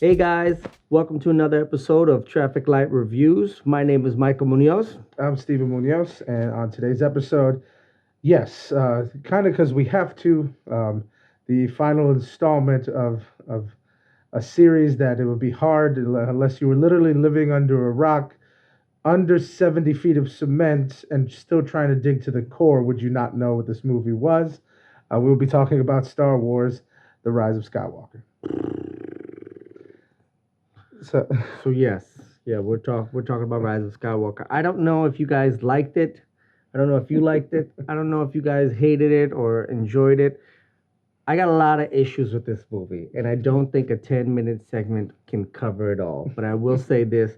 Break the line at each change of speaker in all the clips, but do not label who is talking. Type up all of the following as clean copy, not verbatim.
Hey guys, welcome to another episode of Traffic Light Reviews. My name is Michael Munoz.
I'm Stephen Munoz, and on today's episode, yes, kind of because we have to, the final installment of a series that it would be hard unless you were literally living under a rock, under 70 feet of cement, and still trying to dig to the core, would you not know what this movie was? We'll be talking about Star Wars: The Rise of Skywalker. So,
So yes, yeah, we're talking about Rise of Skywalker. I don't know if you guys liked it. I don't know if you liked it. I don't know if you guys hated it or enjoyed it. I got a lot of issues with this movie, and I don't think a 10-minute segment can cover it all. But I will say this.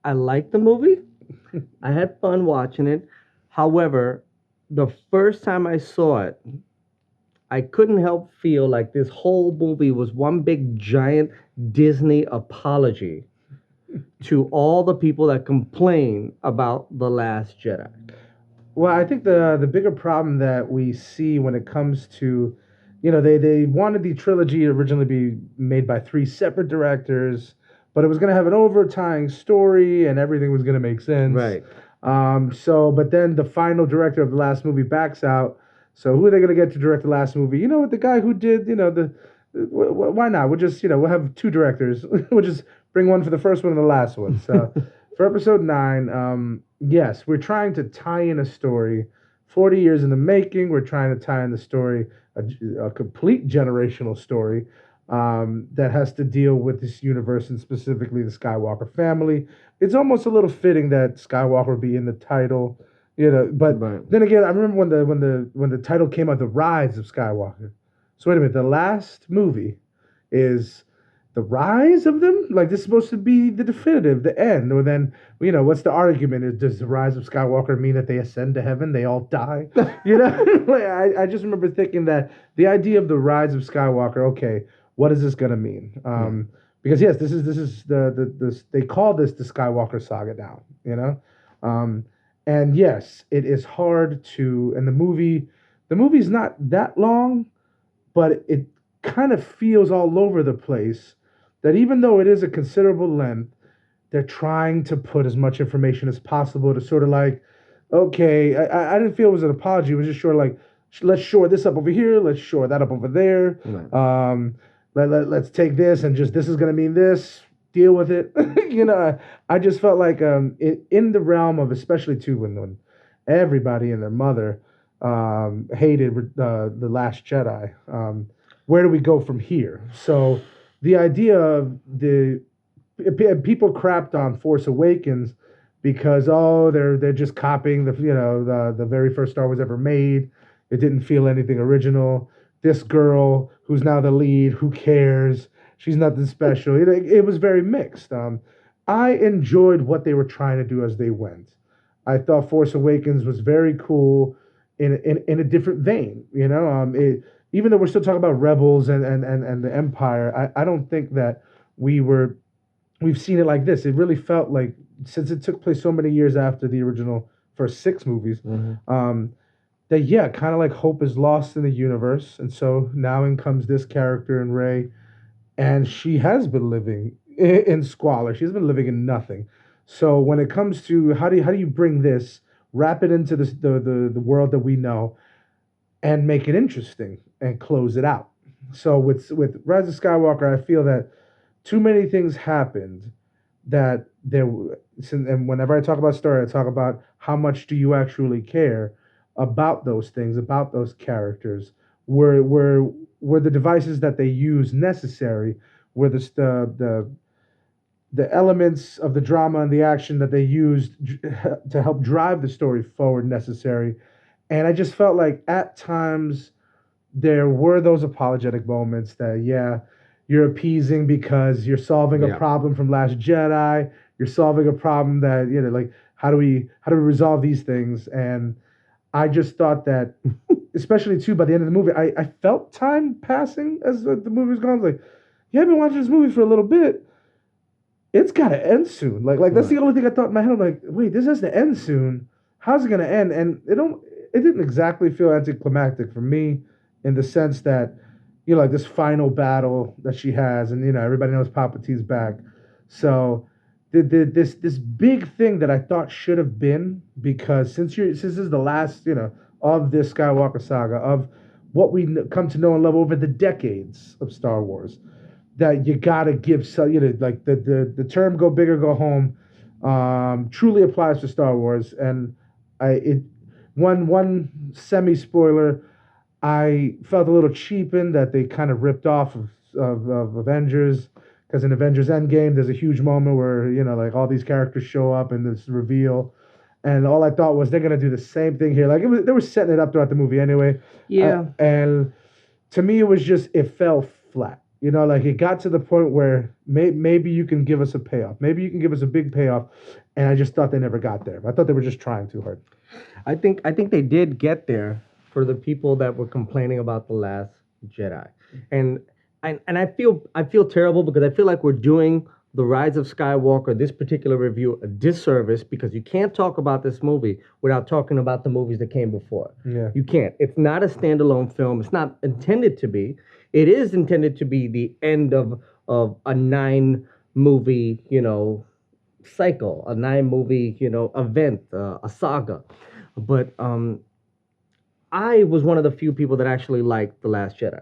I liked the movie. I had fun watching it. However, the first time I saw it, I couldn't help feel like this whole movie was one big giant Disney apology to all the people that complain about The Last Jedi.
well, I think the bigger problem that we see when it comes to, they wanted the trilogy to originally be made by three separate directors, but it was going to have an overtying story and everything was going to make sense.
Right.
But then the final director of the last movie backs out. So who are they going to get to direct the last movie? You know what, the guy who did, why not? We'll just, we'll have two directors. We'll just bring one for the first one and the last one. So for episode nine, yes, we're trying to tie in a story. 40 years in the making, we're trying to tie in the story, a complete generational story that has to deal with this universe and specifically the Skywalker family. It's almost a little fitting that Skywalker be in the title, But
Right.
then again, I remember when the title came out, The Rise of Skywalker. So wait a minute, the last movie is the rise of them. Like this is supposed to be the definitive, the end, or then what's the argument? Does the rise of Skywalker mean that they ascend to heaven, they all die? Like, I just remember thinking that the idea of the rise of Skywalker. Okay, what is this gonna mean? Because yes, this is they call this the Skywalker Saga now. And yes, it is hard to. And the movie's not that long, but it kind of feels all over the place. That even though it is a considerable length, they're trying to put as much information as possible to sort of like, okay, I didn't feel it was an apology. It was just sort of like, let's shore this up over here, let's shore that up over there.
Right.
Let's take this and just this is going to mean this. Deal with it. I just felt like in the realm of especially too when everybody and their mother hated the Last Jedi. Where do we go from here? So the idea of people crapped on Force Awakens because they're just copying the very first Star Wars ever made. It didn't feel anything original. This girl who's now the lead, who cares? She's nothing special. It was very mixed. I enjoyed what they were trying to do as they went. I thought Force Awakens was very cool in a different vein. Even though we're still talking about Rebels and the Empire, I don't think that we've seen it like this. It really felt like since it took place so many years after the original first six movies, that yeah, kind of like hope is lost in the universe, and so now in comes this character in Rey, and she has been living in squalor. She's been living in nothing. So when it comes to how do you bring this, wrap it into the world that we know, and make it interesting and close it out. So with Rise of Skywalker, I feel that too many things happened that and whenever I talk about story, I talk about how much do you actually care about those things, about those characters. Were the devices that they use necessary? Were the elements of the drama and the action that they used to help drive the story forward necessary? And I just felt like at times there were those apologetic moments that, yeah, you're appeasing because you're solving a
Yeah.
problem from Last Jedi. You're solving a problem that, like, how do we resolve these things? And I just thought that, especially too, by the end of the movie, I felt time passing as the movie was going. I was like, yeah, I've been watching this movie for a little bit. It's got to end soon. Like that's the
Right.
only thing I thought in my head. I'm like, wait, this has to end soon. How's it gonna end? And it didn't exactly feel anticlimactic for me, in the sense that, like this final battle that she has, and everybody knows Palpatine's back. So this big thing that I thought should have been, because since this is the last of this Skywalker saga, of what we come to know and love over the decades of Star Wars, that you gotta give like the term "go big or go home" truly applies to Star Wars. And one semi spoiler, I felt a little cheapened that they kind of ripped off of Avengers, because in Avengers Endgame there's a huge moment where like all these characters show up and this reveal, and all I thought was they're gonna do the same thing here. Like they were setting it up throughout the movie anyway.
Yeah.
And to me, it fell flat. Like it got to the point where maybe you can give us a payoff. Maybe you can give us a big payoff. And I just thought they never got there. I thought they were just trying too hard.
I think they did get there for the people that were complaining about The Last Jedi. And I feel terrible, because I feel like we're doing The Rise of Skywalker, this particular review, a disservice, because you can't talk about this movie without talking about the movies that came before.
Yeah.
You can't. It's not a standalone film. It's not intended to be. It is intended to be the end of a 9-movie, cycle, a 9-movie, event, a saga. But I was one of the few people that actually liked The Last Jedi.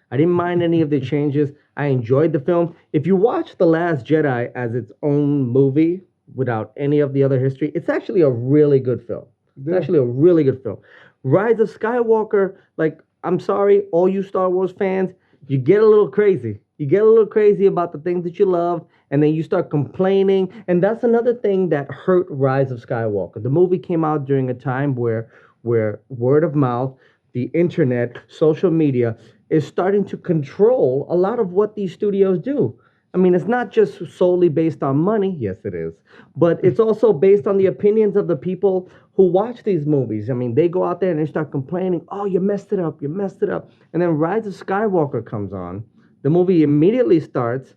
I didn't mind any of the changes. I enjoyed the film. If you watch The Last Jedi as its own movie without any of the other history, it's actually a really good film. It's actually a really good film. Rise of Skywalker, like, I'm sorry, all you Star Wars fans, you get a little crazy. You get a little crazy about the things that you love, and then you start complaining. And that's another thing that hurt Rise of Skywalker. The movie came out during a time where word of mouth, the internet, social media is starting to control a lot of what these studios do. I mean, it's not just solely based on money. Yes, it is. But it's also based on the opinions of the people who watch these movies. I mean, they go out there and they start complaining, oh, you messed it up, you messed it up. And then Rise of Skywalker comes on. The movie immediately starts,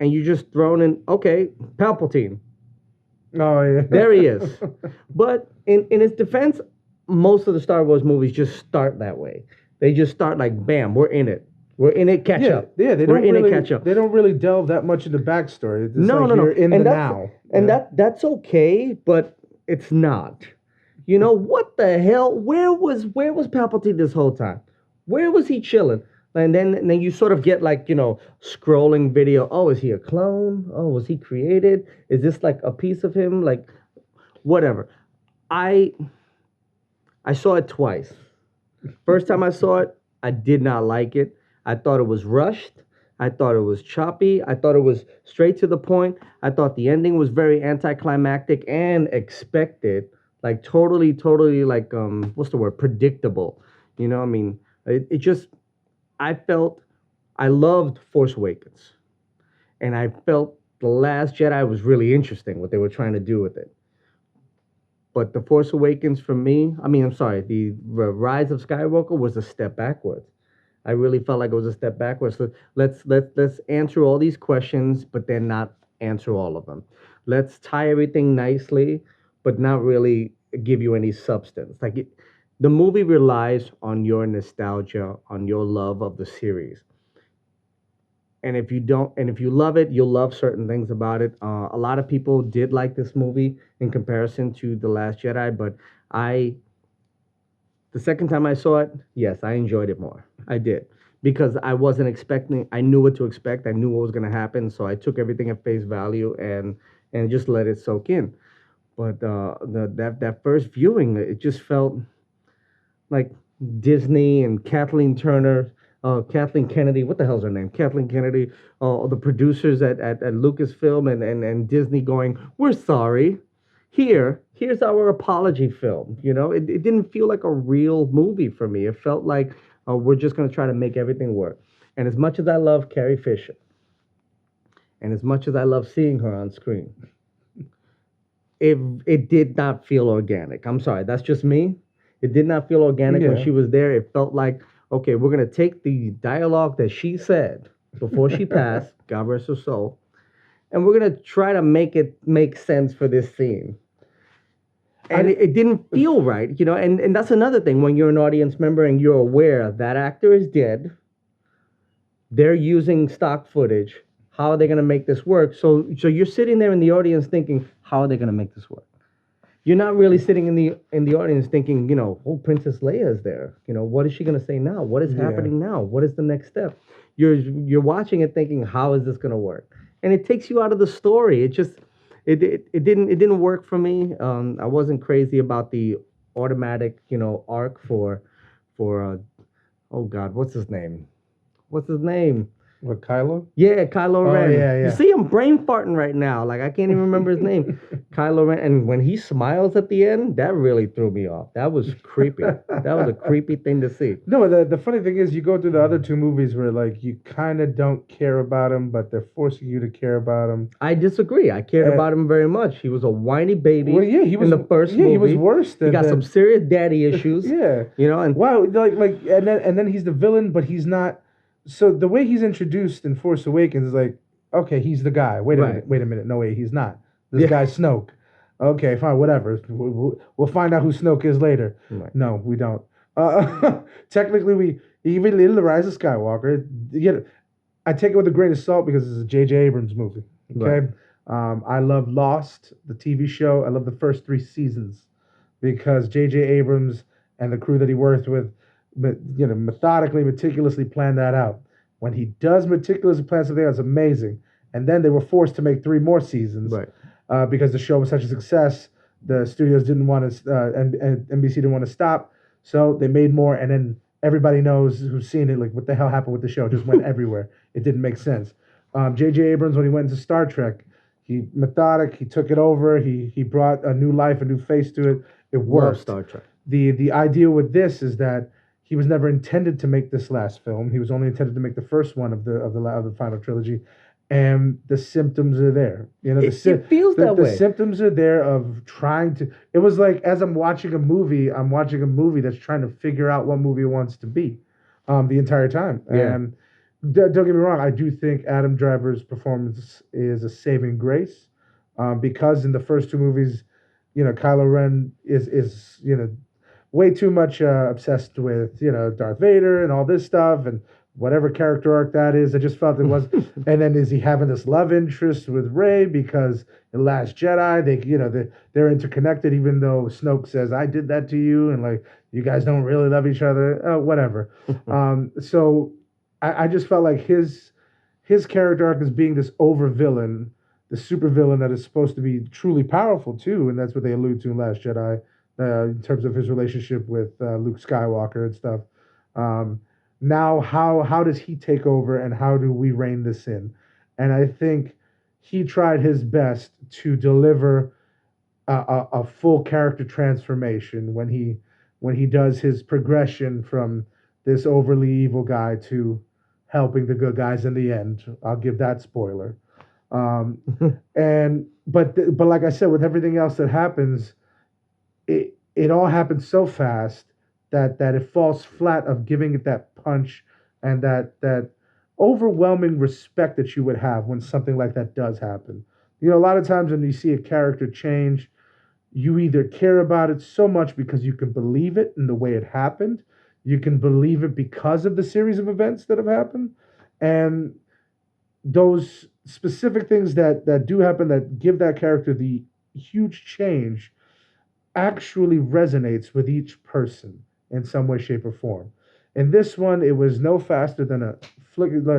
and you're just thrown in, okay, Palpatine.
Oh, yeah.
There he is. But in its defense, most of the Star Wars movies just start that way. They just start like, bam, we're in it. We're in it, catch up.
Yeah, they don't really catch up. They don't really delve that much into backstory. It's
no.
You're in the now.
And that's okay, but it's not. What the hell? Where was Palpatine this whole time? Where was he chilling? And then you sort of get like, scrolling video. Oh, is he a clone? Oh, was he created? Is this like a piece of him? Like, whatever. I saw it twice. First time I saw it, I did not like it. I thought it was rushed. I thought it was choppy. I thought it was straight to the point. I thought the ending was very anticlimactic and expected. Like totally like, what's the word? Predictable. I mean, it just, I loved Force Awakens. And I felt The Last Jedi was really interesting, what they were trying to do with it. But The Force Awakens for me, the Rise of Skywalker was a step backwards. I really felt like it was a step backwards. So let's answer all these questions, but then not answer all of them. Let's tie everything nicely, but not really give you any substance. The movie relies on your nostalgia, on your love of the series. And if you love it, you'll love certain things about it. A lot of people did like this movie in comparison to The Last Jedi, but the second time I saw it, yes, I enjoyed it more. I did. Because I wasn't expecting, I knew what to expect. I knew what was going to happen. So I took everything at face value and just let it soak in. But that first viewing, it just felt like Disney and Kathleen Kennedy, what the hell's her name? Kathleen Kennedy, the producers at Lucasfilm and Disney going, we're sorry. Here's our apology film. It didn't feel like a real movie for me. It felt like we're just going to try to make everything work. And as much as I love Carrie Fisher, and as much as I love seeing her on screen, it did not feel organic. I'm sorry, that's just me. It did not feel organic when she was there. It felt like, okay, we're going to take the dialogue that she said before she passed, God rest her soul, and we're going to try to make it make sense for this scene. And it didn't feel right, and that's another thing. When you're an audience member and you're aware that actor is dead, They're using stock footage. How are they going to make this work? So you're sitting there in the audience thinking, how are they going to make this work? You're not really sitting in the audience thinking, oh, Princess Leia is there. What is she going to say now? What is
Yeah.
happening now? What is the next step? You're watching it thinking, how is this going to work? And it takes you out of the story. It didn't work for me. I wasn't crazy about the automatic arc for oh God, what's his name? What's his name?
What, Kylo?
Yeah, Kylo
Oh,
Ren.
yeah,
You
yeah.
see, I'm brain farting right now. Like I can't even remember his name. Kylo Ren, and when he smiles at the end, that really threw me off. That was creepy. That was a creepy thing to see.
No, the funny thing is, you go through the other two movies where like you kind of don't care about him, but they're forcing you to care about him.
I disagree. I cared about him very much. He was a whiny baby.
Well, yeah, he was
in the first
yeah,
movie.
he was worse than
He got
than-
some serious daddy issues.
Yeah,
and
wow, like, and then he's the villain, but he's not. So the way he's introduced in Force Awakens is like, okay, he's the guy. Wait a
Right.
minute, wait a minute. No, wait, he's not. This
Yeah.
guy's Snoke. Okay, fine, whatever. We'll find out who Snoke is later.
Right.
No, we don't. Technically, we even in the Rise of Skywalker. I take it with a grain of salt because it's a J.J. Abrams movie. Okay, I love Lost, the TV show. I love the first 3 seasons because J.J. Abrams and the crew that he worked with, methodically, meticulously planned that out. When he does meticulously plan something, that's amazing. And then they were forced to make 3 more seasons,
Right.
Because the show was such a success. The studios didn't want to, and NBC didn't want to stop, so they made more. And then everybody knows who's seen it, like what the hell happened with the show? It just went everywhere. It didn't make sense. J.J. Abrams, when he went into Star Trek, he methodic. He took it over. He brought a new life, a new face to it. It worked.
Love Star Trek.
The idea with this is that he was never intended to make this last film. He was only intended to make the first one of the final trilogy, and the symptoms are there.
It feels that
the
way.
symptoms are there of trying to. It was like as I'm watching a movie that's trying to figure out what movie it wants to be, the entire time.
Yeah.
And don't get me wrong, I do think Adam Driver's performance is a saving grace, because in the first 2 movies, Kylo Ren is way too much obsessed with Darth Vader and all this stuff and whatever character arc that is. I just felt it was, and then is he having this love interest with Rey because in Last Jedi they're interconnected, even though Snoke says I did that to you and like you guys don't really love each other, whatever. So I just felt like his character arc as being this over villain, the super villain that is supposed to be truly powerful too, and that's what they allude to in Last Jedi, in terms of his relationship with Luke Skywalker and stuff. Now, how does he take over, and how do we rein this in? And I think he tried his best to deliver a full character transformation when he does his progression from this overly evil guy to helping the good guys in the end. I'll give that spoiler. But like I said, with everything else that happens, it all happens so fast that it falls flat of giving it that punch and that overwhelming respect that you would have when something like that does happen. A lot of times when you see a character change, you either care about it so much because you can believe it in the way it happened, you can believe it because of the series of events that have happened, and those specific things that do happen that give that character the huge change actually resonates with each person in some way, shape, or form. In this one, it was no faster than a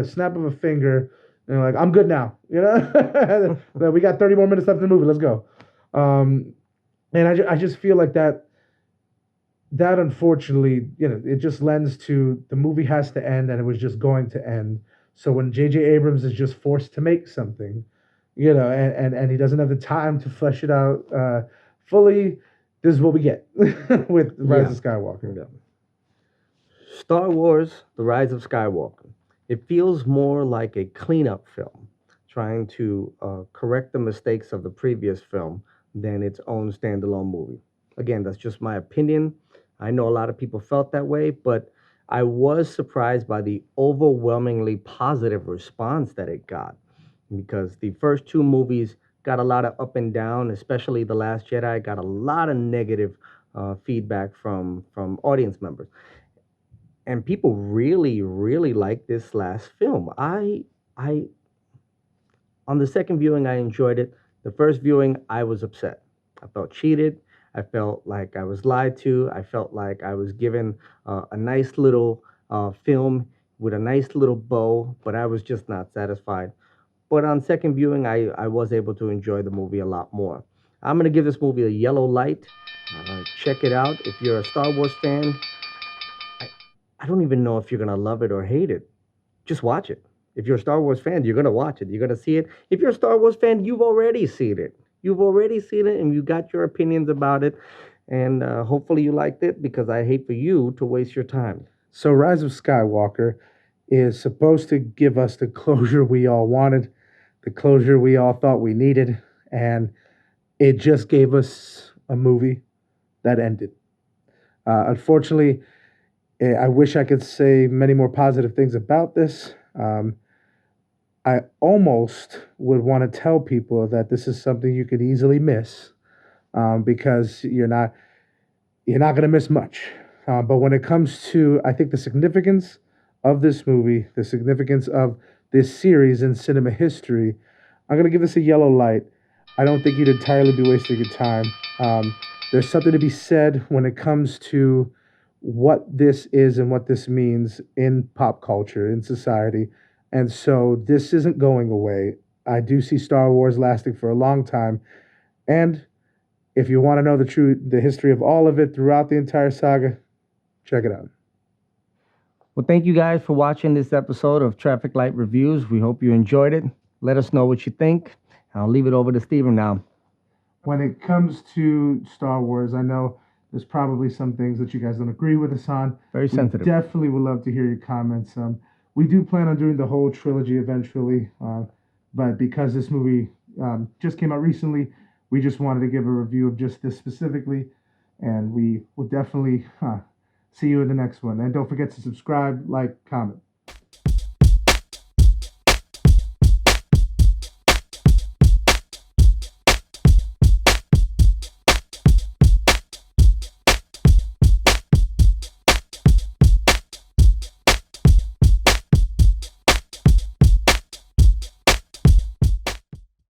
snap of a finger, and like I'm good now. We got 30 more minutes left in the movie. Let's go. And I just feel like that unfortunately, it just lends to the movie has to end, and it was just going to end. So when J.J. Abrams is just forced to make something, and he doesn't have the time to flesh it out fully, this is what we get with Rise of Skywalker.
Yeah. Star Wars: The Rise of Skywalker. It feels more like a cleanup film, trying to correct the mistakes of the previous film than its own standalone movie. Again, that's just my opinion. I know a lot of people felt that way, but I was surprised by the overwhelmingly positive response that it got, because the first 2 movies got a lot of up and down, especially The Last Jedi got a lot of negative feedback from audience members. and people really, really like this last film. I On the second viewing, I enjoyed it. The first viewing, I was upset. I felt cheated. I felt like I was lied to. I felt like I was given a nice little film with a nice little bow, but I was just not satisfied. But on second viewing, I was able to enjoy the movie a lot more. I'm going to give this movie a yellow light. Check it out. If you're a Star Wars fan, I, I don't even know if you're going to love it or hate it. Just watch it. If you're a Star Wars fan, you're going to watch it. You're going to see it. If you're a Star Wars fan, you've already seen it. You've already seen it and you got your opinions about it. And hopefully you liked it because I hate for you to waste your time.
So, Rise of Skywalker is supposed to give us the closure we all wanted, the closure we all thought we needed, and it just gave us a movie that ended. Unfortunately, I wish I could say many more positive things about this. I almost would want to tell people that this is something you could easily miss because you're not going to miss much. But when it comes to, I think, the significance of this movie, the significance of this series in cinema history, I'm going to give this a yellow light. I don't think you'd entirely be wasting your time. There's something to be said when it comes to what this is and what this means in pop culture, in society. And so this isn't going away. I do see Star Wars lasting for a long time. And if you want to know the history of all of it throughout the entire saga, check it out.
Well, thank you guys for watching this episode of Traffic Light Reviews. We hope you enjoyed it. Let us know what you think. I'll leave it over to Steven now.
When it comes to Star Wars, I know there's probably some things that you guys don't agree with us on.
Very sensitive.
Definitely would love to hear your comments. We do plan on doing the whole trilogy eventually, but because this movie just came out recently, we just wanted to give a review of just this specifically, and we will definitely see you in the next one. And don't forget to subscribe, like, comment.